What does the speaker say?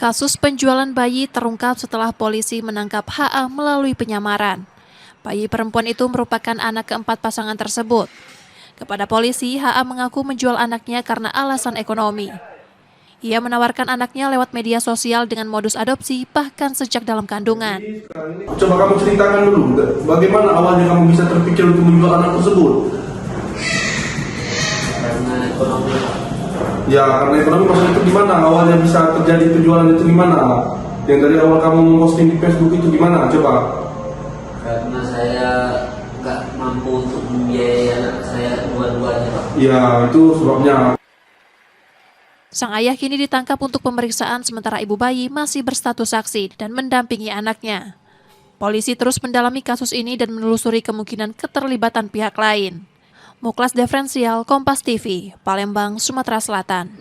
Kasus penjualan bayi terungkap setelah polisi menangkap HA melalui penyamaran. Bayi perempuan itu merupakan anak keempat pasangan tersebut. Kepada polisi, HA mengaku menjual anaknya karena alasan ekonomi. Ia menawarkan anaknya lewat media sosial dengan modus adopsi, bahkan sejak dalam kandungan. Coba kamu ceritakan dulu, bagaimana awalnya kamu bisa terpikir untuk menjual anak tersebut? Karena ekonomi. Ya, karena ekonomi. Maksudnya itu gimana? Awalnya bisa terjadi penjualan itu gimana? Yang dari awal kamu memposting di Facebook itu gimana? Coba. Karena saya nggak mampu untuk membiayai anak saya dua-duanya, Pak. Ya, itu sebabnya. Sang ayah kini ditangkap untuk pemeriksaan sementara ibu bayi masih berstatus saksi dan mendampingi anaknya. Polisi terus mendalami kasus ini dan menelusuri kemungkinan keterlibatan pihak lain. Muklas Diferensial, Kompas TV, Palembang, Sumatera Selatan.